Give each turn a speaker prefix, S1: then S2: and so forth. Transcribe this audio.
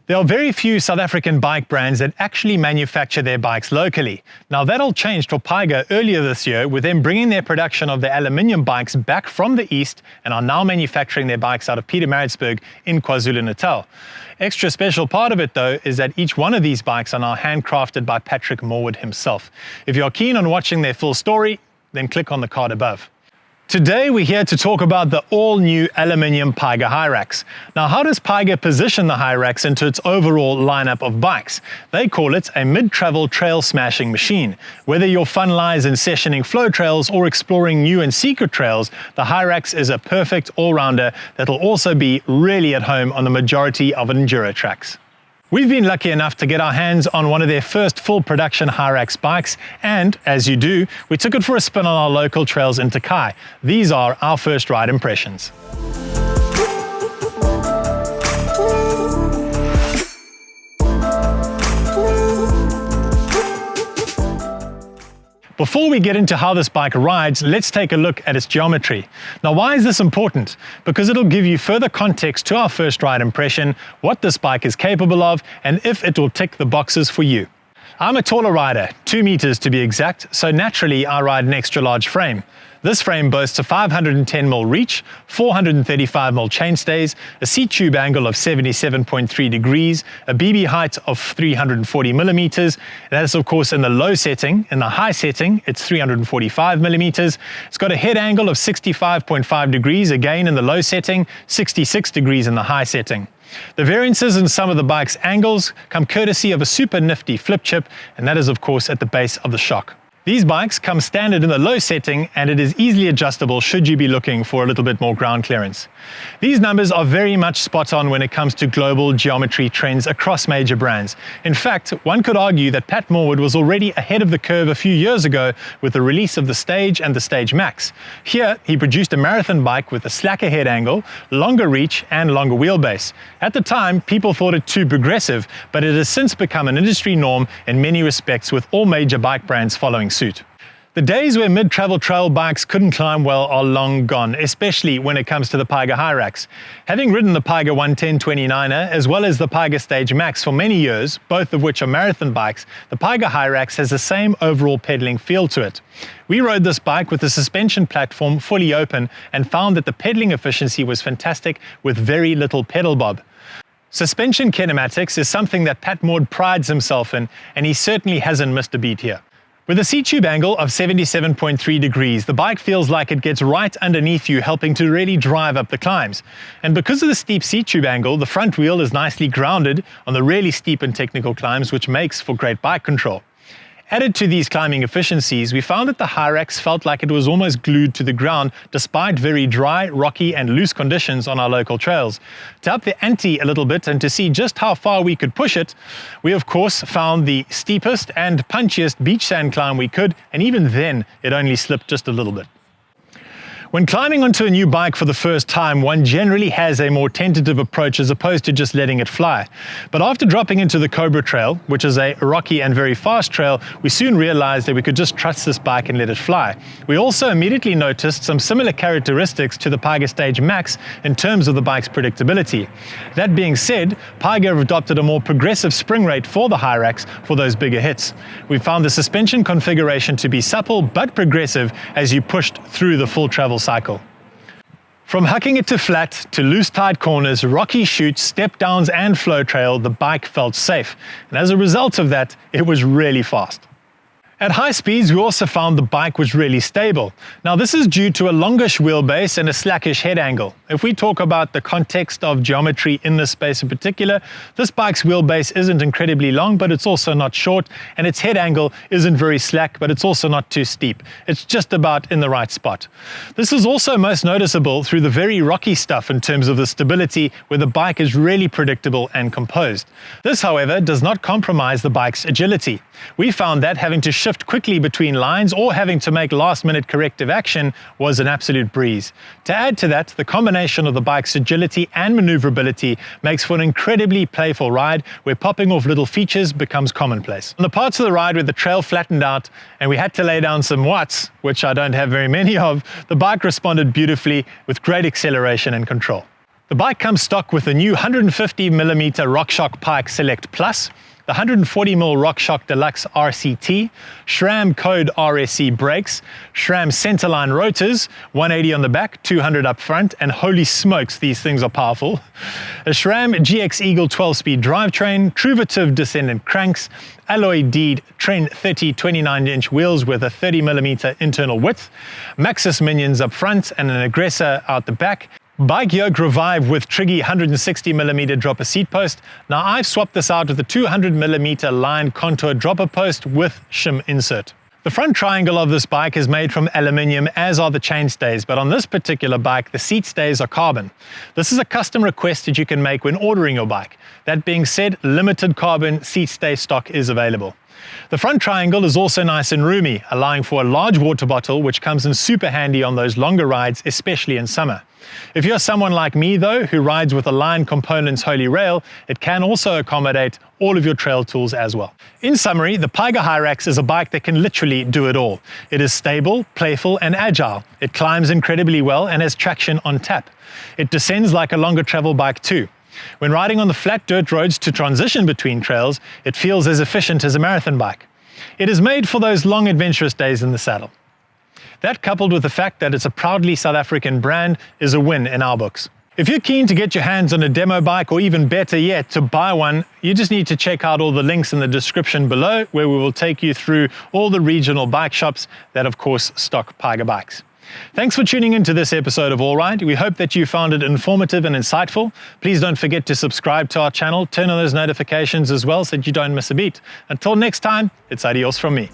S1: There are very few South African bike brands that actually manufacture their bikes locally. Now that all changed for Pyga earlier this year, with them bringing their production of their aluminium bikes back from the east and are now manufacturing their bikes out of Pietermaritzburg in KwaZulu Natal. Extra special part of it though is that each one of these bikes are now handcrafted by Patrick Morewood himself. If you're keen on watching their full story, then click on the card above. Today we're here to talk about the all-new aluminium Pyga Hyrax. Now, how does Pyga position the Hyrax into its overall lineup of bikes? They call it a mid-travel trail smashing machine. Whether your fun lies in sessioning flow trails or exploring new and secret trails, the Hyrax is a perfect all-rounder that'll also be really at home on the majority of enduro tracks. We've been lucky enough to get our hands on one of their first full production Hyrax bikes, and as you do, we took it for a spin on our local trails in Takai. These are our first ride impressions. Before we get into how this bike rides, let's take a look at its geometry. Now, why is this important? Because it'll give you further context to our first ride impression, what this bike is capable of, and if it will tick the boxes for you. I'm a taller rider, 2 meters to be exact, so naturally I ride an extra large frame. This frame boasts a 510mm reach, 435mm chainstays, a seat tube angle of 77.3 degrees, a BB height of 340mm. That is of course in the low setting. In the high setting, it's 345mm. It's got a head angle of 65.5 degrees, again in the low setting, 66 degrees in the high setting. The variances in some of the bike's angles come courtesy of a super nifty flip chip, and that is of course at the base of the shock. These bikes come standard in the low setting, and it is easily adjustable should you be looking for a little bit more ground clearance. These numbers are very much spot on when it comes to global geometry trends across major brands. In fact, one could argue that Pat Morewood was already ahead of the curve a few years ago with the release of the Stage and the Stage Max. Here, he produced a marathon bike with a slacker head angle, longer reach, and longer wheelbase. At the time, people thought it too progressive, but it has since become an industry norm in many respects, with all major bike brands following suit. The days where mid-travel trail bikes couldn't climb well are long gone, especially when it comes to the Pyga Hyrax. Having ridden the Pyga 110-29er as well as the Pyga Stage Max for many years, both of which are marathon bikes, the Pyga Hyrax has the same overall pedaling feel to it. We rode this bike with the suspension platform fully open and found that the pedaling efficiency was fantastic with very little pedal bob. Suspension kinematics is something that Pat Morewood prides himself in, and he certainly hasn't missed a beat here. With a seat tube angle of 77.3 degrees, the bike feels like it gets right underneath you, helping to really drive up the climbs. And because of the steep seat tube angle, the front wheel is nicely grounded on the really steep and technical climbs, which makes for great bike control. Added to these climbing efficiencies, we found that the Hyrax felt like it was almost glued to the ground despite very dry, rocky and loose conditions on our local trails. To up the ante a little bit and to see just how far we could push it, we of course found the steepest and punchiest beach sand climb we could, and even then it only slipped just a little bit. When climbing onto a new bike for the first time, one generally has a more tentative approach as opposed to just letting it fly. But after dropping into the Cobra Trail, which is a rocky and very fast trail, we soon realized that we could just trust this bike and let it fly. We also immediately noticed some similar characteristics to the Pyga Stage Max in terms of the bike's predictability. That being said, Pyga have adopted a more progressive spring rate for the Hyrax for those bigger hits. We found the suspension configuration to be supple but progressive as you pushed through the full travel cycle. From hucking it to flat, to loose tight corners, rocky chutes, step downs and flow trail, the bike felt safe. And as a result of that, it was really fast. At high speeds, we also found the bike was really stable. Now this is due to a longish wheelbase and a slackish head angle. If we talk about the context of geometry in this space in particular, this bike's wheelbase isn't incredibly long, but it's also not short, and its head angle isn't very slack, but it's also not too steep. It's just about in the right spot. This is also most noticeable through the very rocky stuff in terms of the stability, where the bike is really predictable and composed. This, however, does not compromise the bike's agility. We found that having to shift quickly between lines or having to make last-minute corrective action was an absolute breeze. To add to that, the combination of the bike's agility and maneuverability makes for an incredibly playful ride where popping off little features becomes commonplace. On the parts of the ride where the trail flattened out and we had to lay down some watts, which I don't have very many of, the bike responded beautifully with great acceleration and control. The bike comes stock with the new 150mm RockShox Pike Select Plus, the 140mm RockShox Deluxe RCT, SRAM Code RSC brakes, SRAM centerline rotors, 180 on the back, 200 up front, and holy smokes, these things are powerful. A SRAM GX Eagle 12-speed drivetrain, Truvative descendant cranks, alloy D'd Trend 30 29-inch wheels with a 30mm internal width, Maxxis minions up front and an Aggressor out the back, bike yoke revive with Triggy 160mm dropper seat post. Now I've swapped this out with a 200mm line contour dropper post with shim insert. The front triangle of this bike is made from aluminium, as are the chainstays, but on this particular bike the seat stays are carbon. This is a custom request that you can make when ordering your bike. That being said, limited carbon seat stay stock is available. The front triangle is also nice and roomy, allowing for a large water bottle, which comes in super handy on those longer rides, especially in summer. If you're someone like me though, who rides with Align Components Holy Rail, it can also accommodate all of your trail tools as well. In summary, the Pyga Hyrax is a bike that can literally do it all. It is stable, playful and agile. It climbs incredibly well and has traction on tap. It descends like a longer travel bike too. When riding on the flat dirt roads to transition between trails, it feels as efficient as a marathon bike. It is made for those long adventurous days in the saddle. That, coupled with the fact that it's a proudly South African brand, is a win in our books. If you're keen to get your hands on a demo bike, or even better yet, to buy one, you just need to check out all the links in the description below, where we will take you through all the regional bike shops that of course stock Pyga bikes. Thanks for tuning into this episode of All Right. We hope that you found it informative and insightful. Please don't forget to subscribe to our channel, turn on those notifications as well so that you don't miss a beat. Until next time, it's adios from me.